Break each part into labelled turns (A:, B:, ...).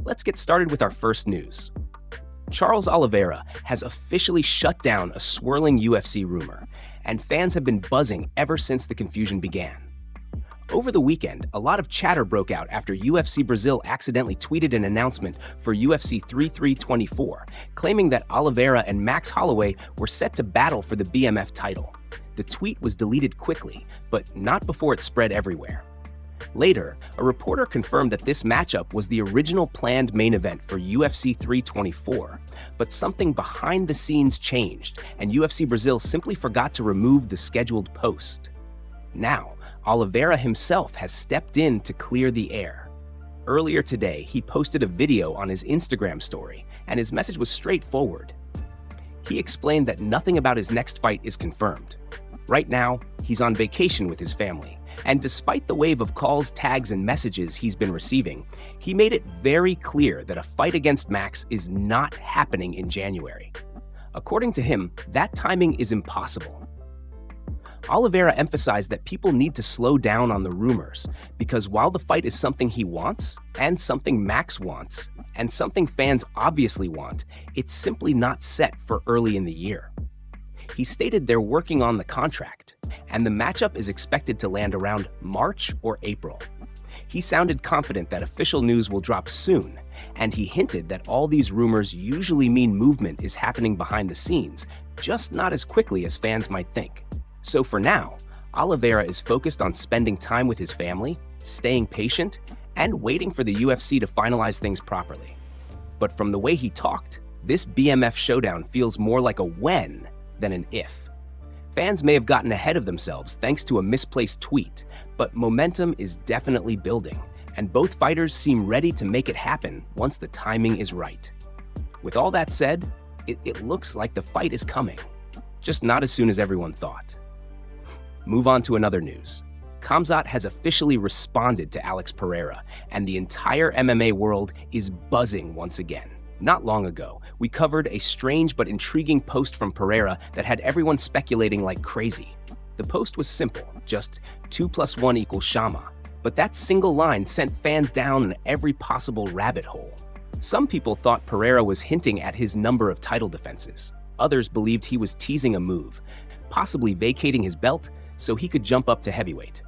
A: Let's get started with our first news. Charles Oliveira has officially shut down a swirling UFC rumor, and fans have been buzzing ever since the confusion began. Over the weekend, a lot of chatter broke out after UFC Brazil accidentally tweeted an announcement for UFC 3324, claiming that Oliveira and Max Holloway were set to battle for the BMF title. The tweet was deleted quickly, but not before it spread everywhere. Later, a reporter confirmed that this matchup was the original planned main event for UFC 324, but something behind the scenes changed, and UFC Brazil simply forgot to remove the scheduled post. Now, Oliveira himself has stepped in to clear the air. Earlier today, he posted a video on his Instagram story, and his message was straightforward. He explained that nothing about his next fight is confirmed. Right now, he's on vacation with his family, and despite the wave of calls, tags, and messages he's been receiving, he made it very clear that a fight against Max is not happening in January. According to him, that timing is impossible. Oliveira emphasized that people need to slow down on the rumors, because while the fight is something he wants, and something Max wants, and something fans obviously want, it's simply not set for early in the year. He stated they're working on the contract, and the matchup is expected to land around March or April. He sounded confident that official news will drop soon, and he hinted that all these rumors usually mean movement is happening behind the scenes, just not as quickly as fans might think. So for now, Oliveira is focused on spending time with his family, staying patient, and waiting for the UFC to finalize things properly. But from the way he talked, this BMF showdown feels more like a when than an if. Fans may have gotten ahead of themselves thanks to a misplaced tweet, but momentum is definitely building, and both fighters seem ready to make it happen once the timing is right. With all that said, it looks like the fight is coming, just not as soon as everyone thought. Move on to another news. Khamzat has officially responded to Alex Pereira, and the entire MMA world is buzzing once again. Not long ago, we covered a strange but intriguing post from Pereira that had everyone speculating like crazy. The post was simple, just 2 + 1 = Shama, but that single line sent fans down every possible rabbit hole. Some people thought Pereira was hinting at his number of title defenses. Others believed he was teasing a move, possibly vacating his belt so he could jump up to heavyweight.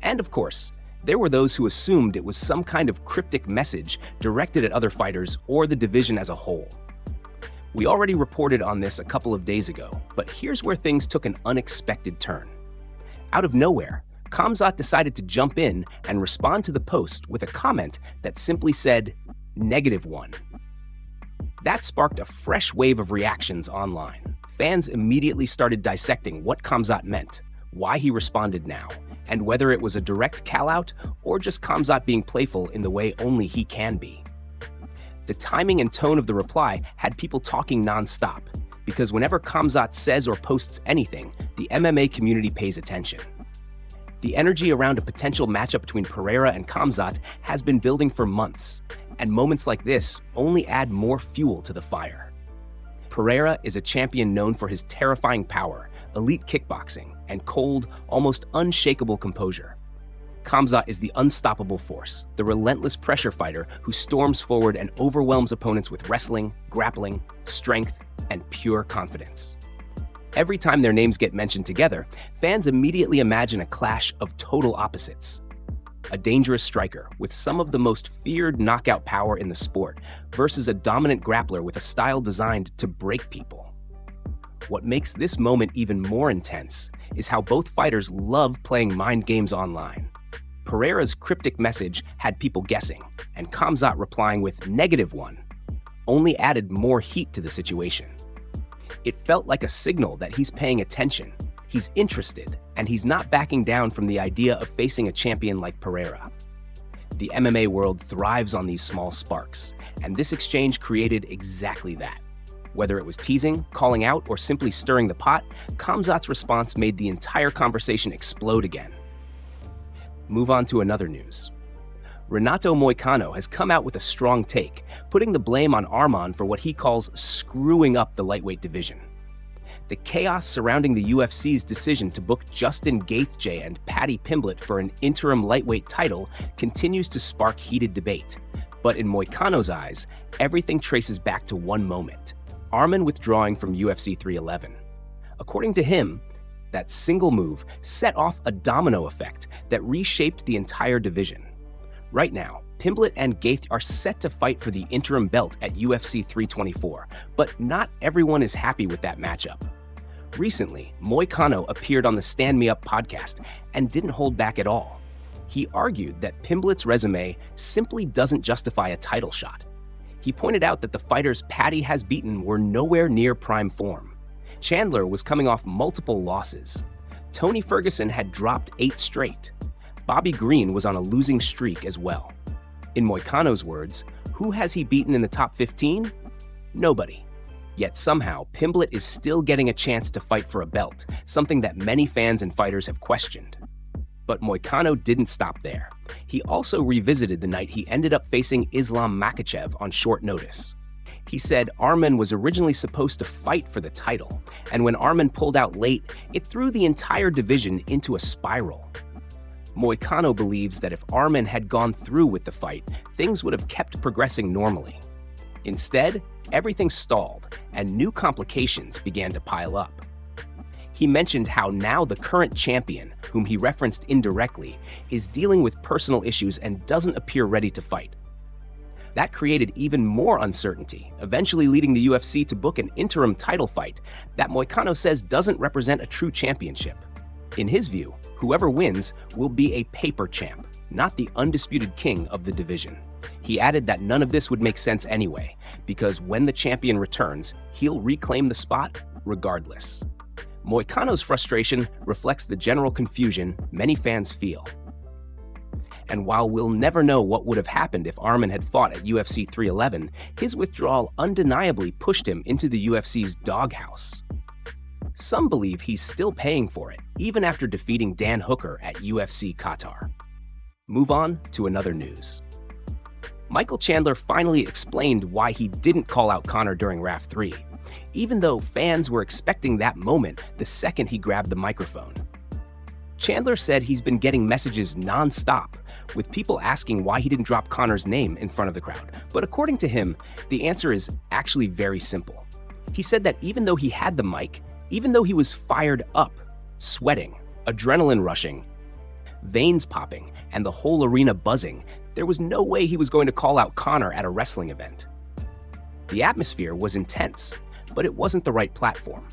A: And of course, there were those who assumed it was some kind of cryptic message directed at other fighters or the division as a whole. We already reported on this a couple of days ago, but here's where things took an unexpected turn. Out of nowhere, Khamzat decided to jump in and respond to the post with a comment that simply said, -1. That sparked a fresh wave of reactions online. Fans immediately started dissecting what Khamzat meant, why he responded now, and whether it was a direct call-out or just Khamzat being playful in the way only he can be. The timing and tone of the reply had people talking non-stop, because whenever Khamzat says or posts anything, the MMA community pays attention. The energy around a potential matchup between Pereira and Khamzat has been building for months, and moments like this only add more fuel to the fire. Pereira is a champion known for his terrifying power, elite kickboxing, and cold, almost unshakable composure. Khamzat is the unstoppable force, the relentless pressure fighter who storms forward and overwhelms opponents with wrestling, grappling, strength, and pure confidence. Every time their names get mentioned together, fans immediately imagine a clash of total opposites. A dangerous striker with some of the most feared knockout power in the sport versus a dominant grappler with a style designed to break people. What makes this moment even more intense is how both fighters love playing mind games online. Pereira's cryptic message had people guessing, and Khamzat replying with -1 only added more heat to the situation. It felt like a signal that he's paying attention, he's interested, and he's not backing down from the idea of facing a champion like Pereira. The MMA world thrives on these small sparks, and this exchange created exactly that. Whether it was teasing, calling out, or simply stirring the pot, Khamzat's response made the entire conversation explode again. Move on to another news. Renato Moicano has come out with a strong take, putting the blame on Arman for what he calls screwing up the lightweight division. The chaos surrounding the UFC's decision to book Justin Gaethje and Paddy Pimblett for an interim lightweight title continues to spark heated debate, But in Moicano's eyes, everything traces back to one moment: Arman withdrawing from UFC 311. According to him, that single move set off a domino effect that reshaped the entire division. Right now, Pimblett and Gaeth are set to fight for the interim belt at UFC 324, but not everyone is happy with that matchup. Recently, Moicano appeared on the Stand Me Up podcast and didn't hold back at all. He argued that Pimblett's resume simply doesn't justify a title shot. He pointed out that the fighters Paddy has beaten were nowhere near prime form. Chandler was coming off multiple losses. Tony Ferguson had dropped 8 straight. Bobby Green was on a losing streak as well. In Moicano's words, who has he beaten in the top 15? Nobody. Yet somehow, Pimblett is still getting a chance to fight for a belt, something that many fans and fighters have questioned. But Moicano didn't stop there. He also revisited the night he ended up facing Islam Makhachev on short notice. He said Arman was originally supposed to fight for the title, and when Arman pulled out late, it threw the entire division into a spiral. Moicano believes that if Arman had gone through with the fight, things would have kept progressing normally. Instead, everything stalled, and new complications began to pile up. He mentioned how now the current champion, whom he referenced indirectly, is dealing with personal issues and doesn't appear ready to fight. That created even more uncertainty, eventually leading the UFC to book an interim title fight that Moicano says doesn't represent a true championship. In his view, whoever wins will be a paper champ, not the undisputed king of the division. He added that none of this would make sense anyway, because when the champion returns, he'll reclaim the spot regardless. Moicano's frustration reflects the general confusion many fans feel. And while we'll never know what would have happened if Arman had fought at UFC 311, his withdrawal undeniably pushed him into the UFC's doghouse. Some believe he's still paying for it, even after defeating Dan Hooker at UFC Qatar. Move on to another news. Michael Chandler finally explained why he didn't call out Conor during RAF 3, even though fans were expecting that moment the second he grabbed the microphone. Chandler said he's been getting messages non-stop, with people asking why he didn't drop Conor's name in front of the crowd. But according to him, the answer is actually very simple. He said that even though he had the mic, even though he was fired up, sweating, adrenaline rushing, veins popping, and the whole arena buzzing, there was no way he was going to call out Conor at a wrestling event. The atmosphere was intense, but it wasn't the right platform.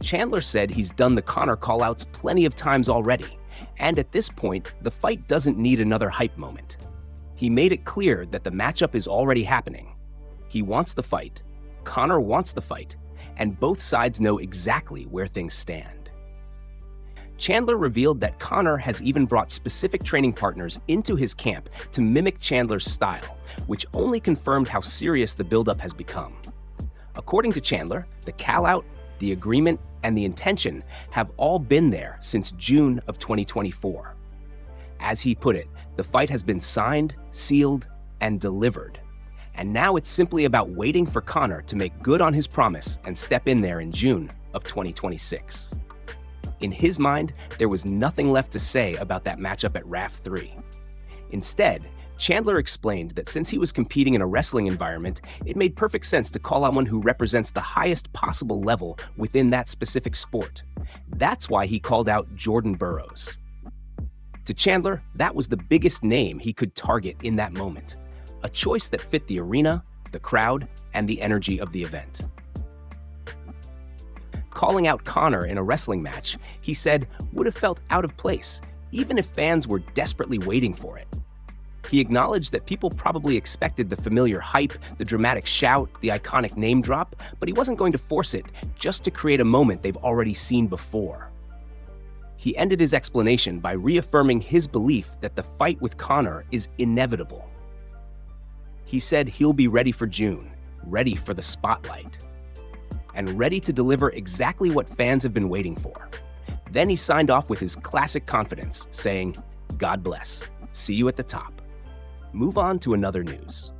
A: Chandler said he's done the Conor callouts plenty of times already, and at this point, the fight doesn't need another hype moment. He made it clear that the matchup is already happening. He wants the fight, Conor wants the fight, and both sides know exactly where things stand. Chandler revealed that Conor has even brought specific training partners into his camp to mimic Chandler's style, which only confirmed how serious the buildup has become. According to Chandler, the call-out, the agreement, and the intention have all been there since June of 2024. As he put it, the fight has been signed, sealed, and delivered. And now it's simply about waiting for Conor to make good on his promise and step in there in June of 2026. In his mind, there was nothing left to say about that matchup at RAF 3. Instead, Chandler explained that since he was competing in a wrestling environment, it made perfect sense to call out one who represents the highest possible level within that specific sport. That's why he called out Jordan Burroughs. To Chandler, that was the biggest name he could target in that moment, a choice that fit the arena, the crowd, and the energy of the event. Calling out Conor in a wrestling match, he said, would have felt out of place, even if fans were desperately waiting for it. He acknowledged that people probably expected the familiar hype, the dramatic shout, the iconic name drop, but he wasn't going to force it just to create a moment they've already seen before. He ended his explanation by reaffirming his belief that the fight with Conor is inevitable. He said he'll be ready for June, ready for the spotlight, and ready to deliver exactly what fans have been waiting for. Then he signed off with his classic confidence, saying, "God bless. See you at the top." Move on to another news.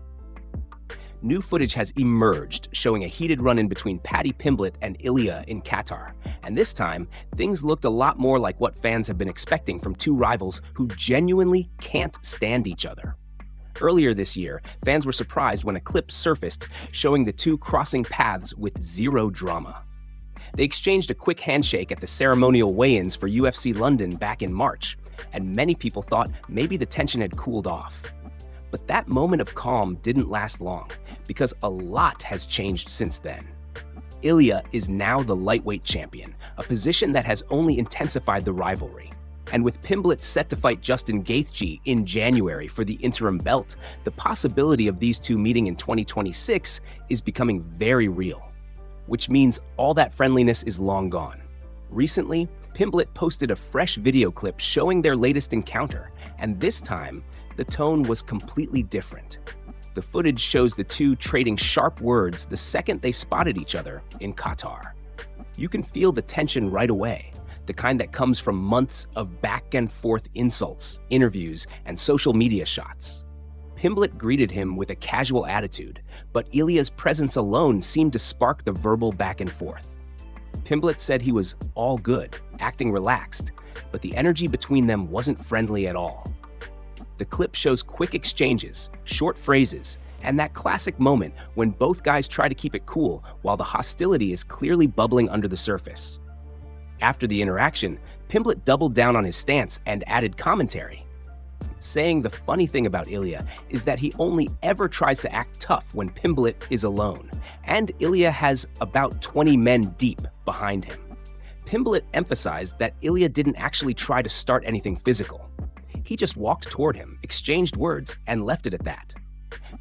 A: New footage has emerged showing a heated run-in between Paddy Pimblett and Ilya in Qatar, and this time, things looked a lot more like what fans have been expecting from two rivals who genuinely can't stand each other. Earlier this year, fans were surprised when a clip surfaced showing the two crossing paths with zero drama. They exchanged a quick handshake at the ceremonial weigh-ins for UFC London back in March, and many people thought maybe the tension had cooled off. But that moment of calm didn't last long, because a lot has changed since then. Ilya is now the lightweight champion, a position that has only intensified the rivalry. And with Pimblett set to fight Justin Gaethje in January for the interim belt, the possibility of these two meeting in 2026 is becoming very real. Which means all that friendliness is long gone. Recently, Pimblett posted a fresh video clip showing their latest encounter, and this time, the tone was completely different. The footage shows the two trading sharp words the second they spotted each other in Qatar. You can feel the tension right away, the kind that comes from months of back-and-forth insults, interviews, and social media shots. Pimblett greeted him with a casual attitude, but Ilya's presence alone seemed to spark the verbal back and forth. Pimblett said he was all good, acting relaxed, but the energy between them wasn't friendly at all. The clip shows quick exchanges, short phrases, and that classic moment when both guys try to keep it cool while the hostility is clearly bubbling under the surface. After the interaction, Pimblett doubled down on his stance and added commentary, saying the funny thing about Ilya is that he only ever tries to act tough when Pimblett is alone, and Ilya has about 20 men deep behind him. Pimblett emphasized that Ilya didn't actually try to start anything physical. He just walked toward him, exchanged words, and left it at that.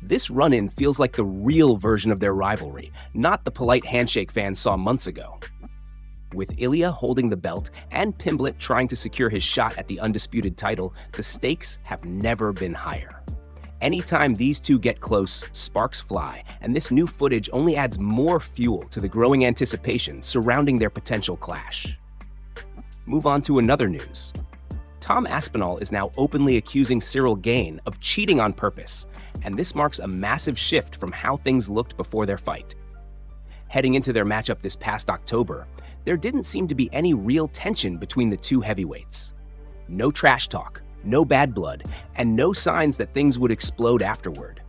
A: This run-in feels like the real version of their rivalry, not the polite handshake fans saw months ago. With Ilya holding the belt and Pimblett trying to secure his shot at the undisputed title, the stakes have never been higher. Anytime these two get close, sparks fly, and this new footage only adds more fuel to the growing anticipation surrounding their potential clash. Move on to another news. Tom Aspinall is now openly accusing Cyril Gane of cheating on purpose, and this marks a massive shift from how things looked before their fight. Heading into their matchup this past October, there didn't seem to be any real tension between the two heavyweights. No trash talk, no bad blood, and no signs that things would explode afterward.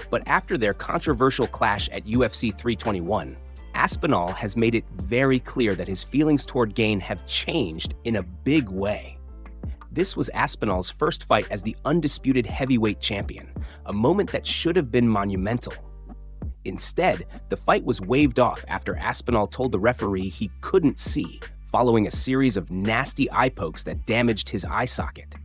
A: But after their controversial clash at UFC 321, Aspinall has made it very clear that his feelings toward Gane have changed in a big way. This was Aspinall's first fight as the undisputed heavyweight champion, a moment that should have been monumental. Instead, the fight was waved off after Aspinall told the referee he couldn't see, following a series of nasty eye pokes that damaged his eye socket.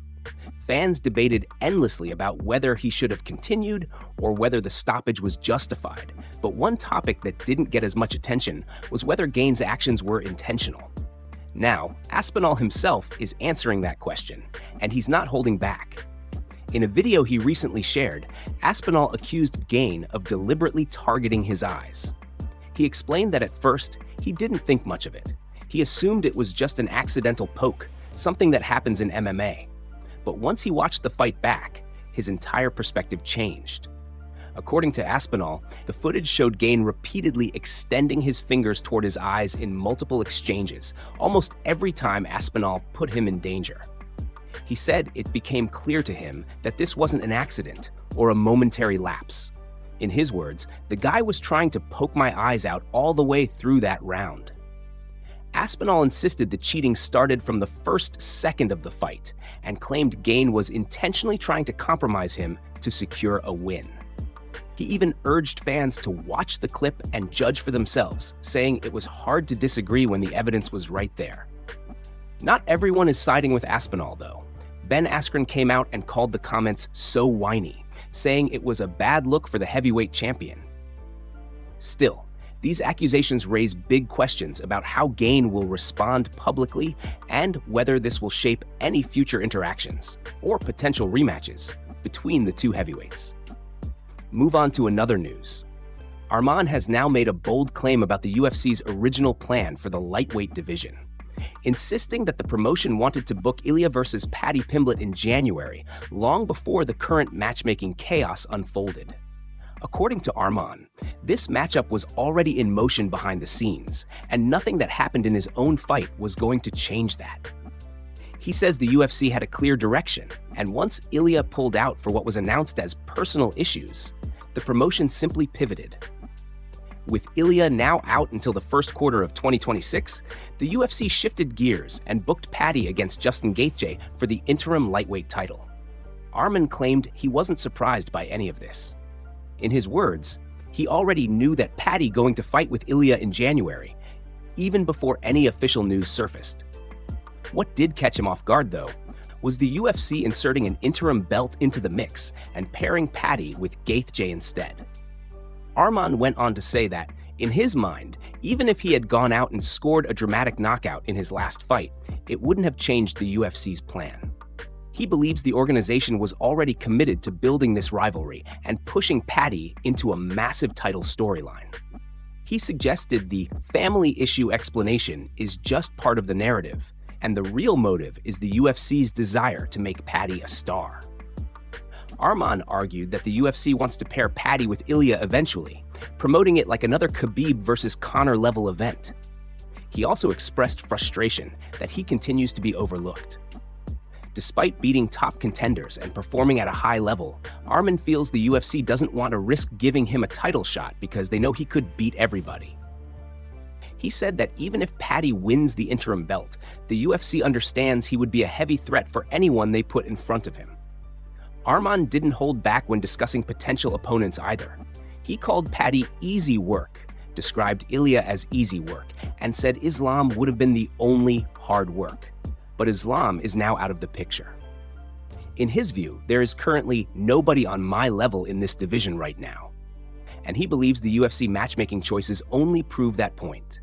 A: Fans debated endlessly about whether he should have continued or whether the stoppage was justified, but one topic that didn't get as much attention was whether Gane's actions were intentional. Now, Aspinall himself is answering that question, and he's not holding back. In a video he recently shared, Aspinall accused Gane of deliberately targeting his eyes. He explained that at first, he didn't think much of it. He assumed it was just an accidental poke, something that happens in MMA. But once he watched the fight back, his entire perspective changed. According to Aspinall, the footage showed Gane repeatedly extending his fingers toward his eyes in multiple exchanges, almost every time Aspinall put him in danger. He said it became clear to him that this wasn't an accident or a momentary lapse. In his words, the guy was trying to poke my eyes out all the way through that round. Aspinall insisted the cheating started from the first second of the fight and claimed Gane was intentionally trying to compromise him to secure a win. He even urged fans to watch the clip and judge for themselves, saying it was hard to disagree when the evidence was right there. Not everyone is siding with Aspinall, though. Ben Askren came out and called the comments so whiny, saying it was a bad look for the heavyweight champion. Still, these accusations raise big questions about how Gane will respond publicly and whether this will shape any future interactions or potential rematches between the two heavyweights. Move on to another news. Arman has now made a bold claim about the UFC's original plan for the lightweight division, insisting that the promotion wanted to book Ilya versus Paddy Pimblett in January, long before the current matchmaking chaos unfolded. According to Arman, this matchup was already in motion behind the scenes, and nothing that happened in his own fight was going to change that. He says the UFC had a clear direction, and once Ilya pulled out for what was announced as personal issues, the promotion simply pivoted. With Ilya now out until the first quarter of 2026, the UFC shifted gears and booked Paddy against Justin Gaethje for the interim lightweight title. Arman claimed he wasn't surprised by any of this. In his words, he already knew that Paddy going to fight with Ilya in January, even before any official news surfaced. What did catch him off guard, though, was the UFC inserting an interim belt into the mix and pairing Paddy with Gaethje instead. Arman went on to say that, in his mind, even if he had gone out and scored a dramatic knockout in his last fight, it wouldn't have changed the UFC's plan. He believes the organization was already committed to building this rivalry and pushing Paddy into a massive title storyline. He suggested the family issue explanation is just part of the narrative, and the real motive is the UFC's desire to make Paddy a star. Arman argued that the UFC wants to pair Paddy with Ilya eventually, promoting it like another Khabib versus Conor level event. He also expressed frustration that he continues to be overlooked. Despite beating top contenders and performing at a high level, Arman feels the UFC doesn't want to risk giving him a title shot because they know he could beat everybody. He said that even if Paddy wins the interim belt, the UFC understands he would be a heavy threat for anyone they put in front of him. Arman didn't hold back when discussing potential opponents either. He called Paddy easy work, described Ilya as easy work, and said Islam would have been the only hard work. But Islam is now out of the picture. In his view, there is currently nobody on my level in this division right now. And he believes the UFC matchmaking choices only prove that point.